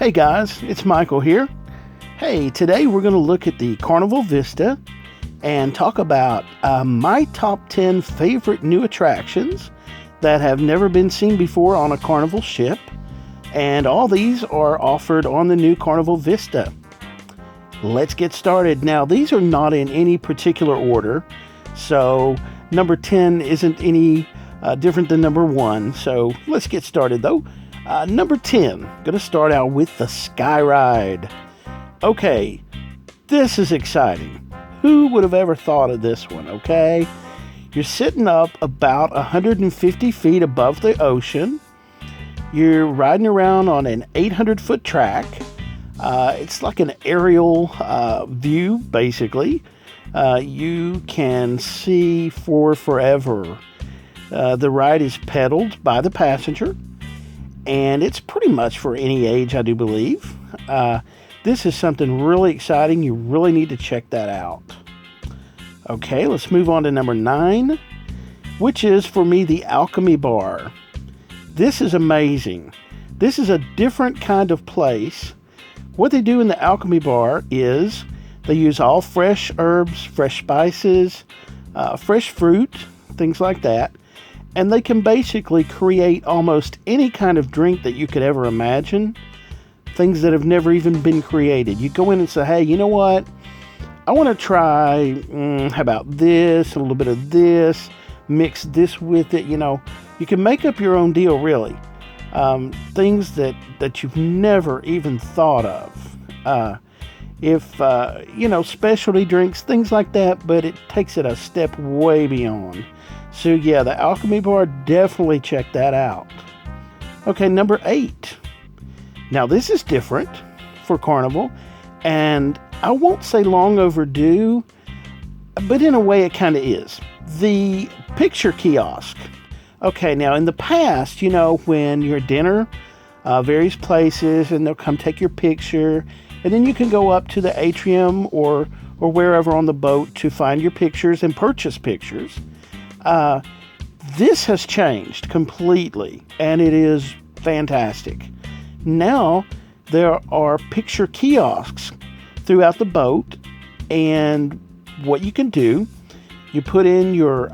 Hey guys, it's Michael here. Hey, today we're going to look at the Carnival Vista and talk about my top 10 favorite new attractions that have never been seen before on a Carnival ship. And all these are offered on the new Carnival Vista. Let's get started. Now, these are not in any particular order, so number 10 isn't any different than number 1. So let's get started though. Number 10, going to start out with the skyride. Okay, this is exciting. Who would have ever thought of this one, okay? You're sitting up about 150 feet above the ocean. You're riding around on an 800-foot track. It's like an aerial view, basically. You can see for forever. The ride is pedaled by the passenger, and it's pretty much for any age, I do believe. This is something really exciting. You really need to check that out. Okay, let's move on to number 9, which is, for me, the Alchemy Bar. This is amazing. This is a different kind of place. What they do in the Alchemy Bar is they use all fresh herbs, fresh spices, fresh fruit, things like that. And they can basically create almost any kind of drink that you could ever imagine. Things that have never even been created. You go in and say, hey, you know what? I want to try, how about this, a little bit of this, mix this with it. You know, you can make up your own deal, really. Things that you've never even thought of. Specialty drinks, things like that, but it takes it a step way beyond. So yeah, the Alchemy Bar, definitely check that out. Okay, number 8. Now this is different for Carnival, and I won't say long overdue, but in a way it kind of is. The picture kiosk. Okay, now in the past, when you're at dinner, various places, and they'll come take your picture, and then you can go up to the atrium or wherever on the boat to find your pictures and purchase pictures. This has changed completely, and it is fantastic. Now there are picture kiosks throughout the boat, and what you can do, you put in your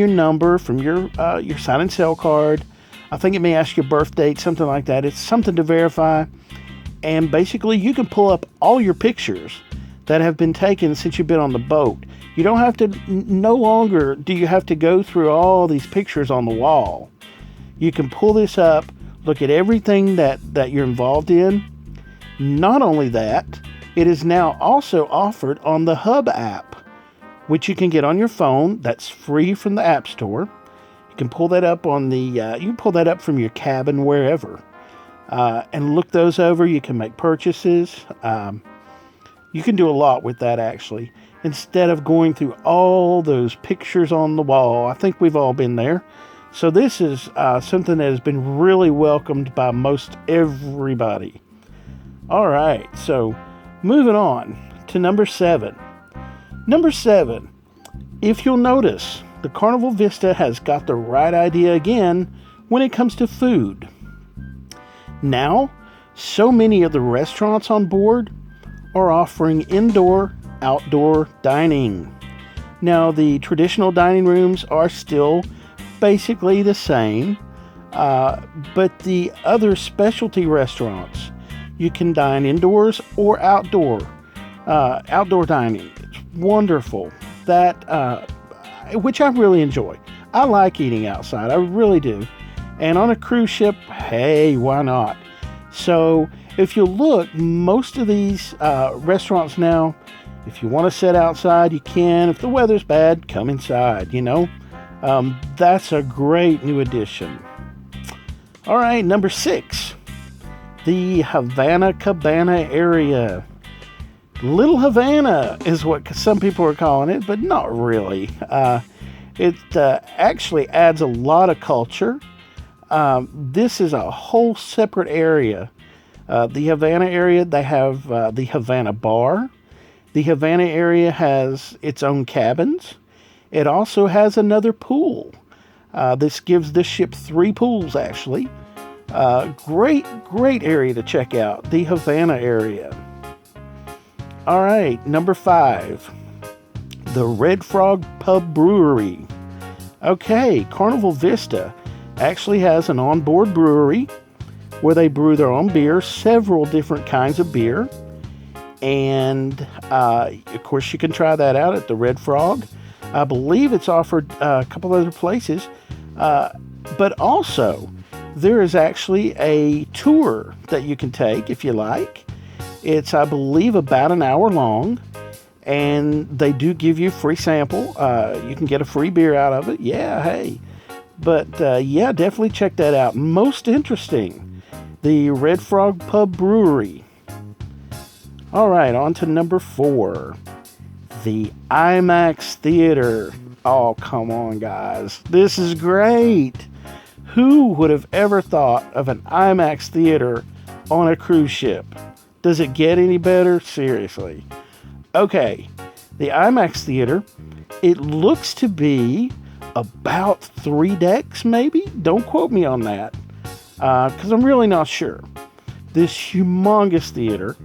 number from your sign and sell card. I think it may ask your birth date, something like that. It's something to verify, and basically you can pull up all your pictures that have been taken since you've been on the boat. You don't have to, no longer do you have to go through all these pictures on the wall. You can pull this up, look at everything that you're involved in. Not only that, it is now also offered on the Hub app, which you can get on your phone. That's free from the App Store. You can pull that up on you can pull that up from your cabin, wherever, and look those over. You can make purchases. You can do a lot with that, actually. Instead of going through all those pictures on the wall. I think we've all been there. So this is something that has been really welcomed by most everybody. All right, so moving on to number 7. Number 7, if you'll notice, the Carnival Vista has got the right idea again when it comes to food. Now, so many of the restaurants on board are offering IndoorOutdoor Dining. Now, the traditional dining rooms are still basically the same, but the other specialty restaurants, you can dine indoors or outdoor dining. It's wonderful. That which I really enjoy. I like eating outside, I really do. And on a cruise ship, hey, why not? So if you look, most of these restaurants now, if you want to sit outside, you can. If the weather's bad, come inside, That's a great new addition. All right, number 6, the Havana Cabana area. Little Havana is what some people are calling it, but not really. It actually adds a lot of culture. This is a whole separate area. The Havana area, they have the Havana Bar. The Havana area has its own cabins. It also has another pool. This gives this ship 3 pools, actually. Great area to check out, the Havana area. All right, number 5, the Red Frog Pub Brewery. Okay, Carnival Vista actually has an onboard brewery where they brew their own beer, several different kinds of beer. And, of course, you can try that out at the Red Frog. I believe it's offered a couple other places. But also, there is actually a tour that you can take if you like. It's, I believe, about an hour long. And they do give you a free sample. You can get a free beer out of it. Yeah, hey. But, yeah, definitely check that out. Most interesting, the Red Frog Pub Brewery. All right, on to number 4, the IMAX Theater. Oh, come on, guys. This is great. Who would have ever thought of an IMAX Theater on a cruise ship? Does it get any better? Seriously. Okay, the IMAX Theater, it looks to be about 3 decks, maybe? Don't quote me on that, because I'm really not sure. This humongous theater.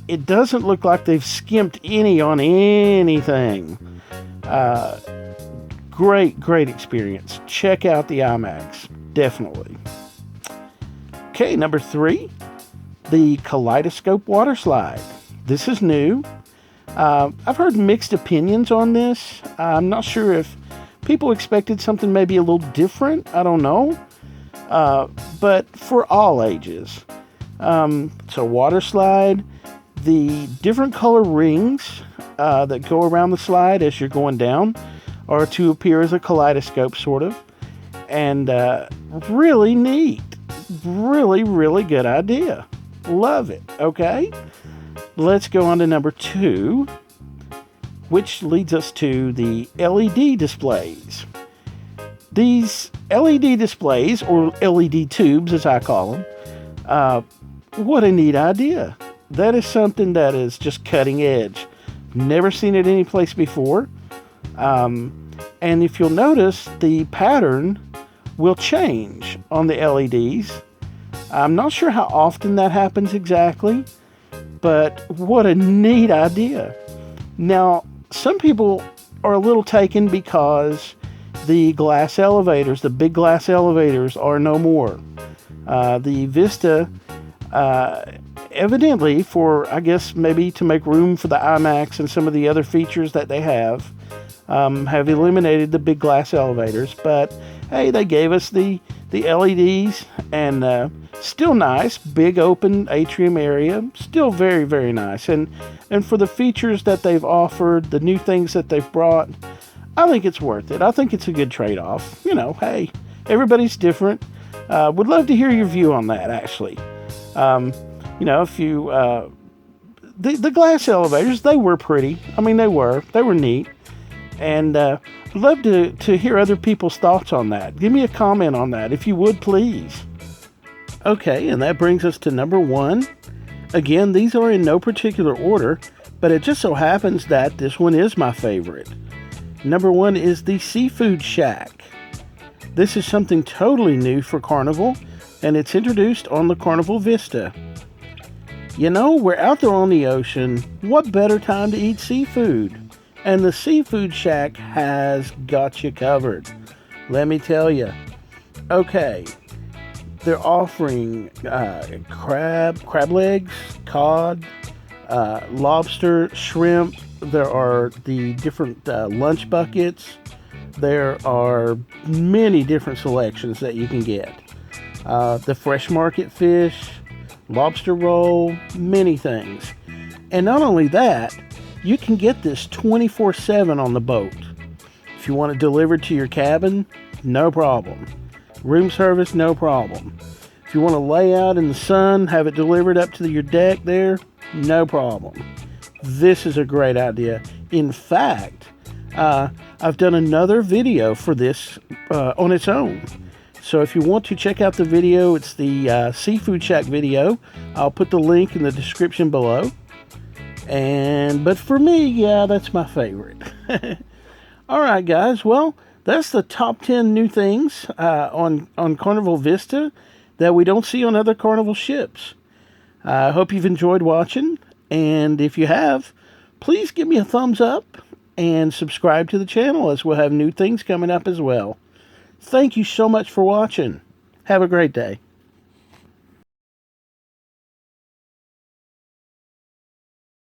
It doesn't look like they've skimped any on anything. Great experience. Check out the IMAX. Definitely. Okay, number 3, the Kaleidoscope waterslide. This is new. I've heard mixed opinions on this. I'm not sure if people expected something maybe a little different. I don't know. But for all ages. So water slide, the different color rings that go around the slide as you're going down are to appear as a kaleidoscope, sort of. And really neat. Really good idea. Love it. Okay, let's go on to number 2, which leads us to the LED displays. These LED displays, or LED tubes as I call them, what a neat idea. That is something that is just cutting edge. Never seen it anyplace before. And if you'll notice, the pattern will change on the LEDs. I'm not sure how often that happens exactly, but what a neat idea. Now, some people are a little taken because the glass elevators, the big glass elevators, are no more. The Vista, evidently for, I guess, maybe to make room for the IMAX and some of the other features that they have eliminated the big glass elevators. But hey, they gave us the LEDs, and still nice, big open atrium area, still very nice. And for the features that they've offered, the new things that they've brought, I think it's worth it. I think it's a good trade-off. You know, hey, everybody's different. Would love to hear your view on that, actually. You know, if you the glass elevators, they were pretty. I mean, they were neat. And I'd love to hear other people's thoughts on that. Give me a comment on that, if you would, please. Okay, and that brings us to number 1. Again, these are in no particular order, but it just so happens that this one is my favorite. Number 1 is the Seafood Shack. This is something totally new for Carnival, and it's introduced on the Carnival Vista. You know, we're out there on the ocean. What better time to eat seafood? And the Seafood Shack has got you covered. Let me tell you. Okay, they're offering crab legs, cod, lobster, shrimp. There are the different lunch buckets. There are many different selections that you can get. The fresh market fish, lobster roll, many things. And not only that, you can get this 24/7 on the boat. If you want it delivered to your cabin, no problem. Room service, no problem. If you want to lay out in the sun, have it delivered up to your deck there, no problem. This is a great idea. In fact, I've done another video for this on its own. So if you want to check out the video, it's the Seafood Shack video. I'll put the link in the description below. But for me, yeah, that's my favorite. All right, guys. Well, That's the top 10 new things on Carnival Vista that we don't see on other Carnival ships. I hope you've enjoyed watching, and if you have, please give me a thumbs up and subscribe to the channel, as we'll have new things coming up as well. Thank you so much for watching. Have a great day.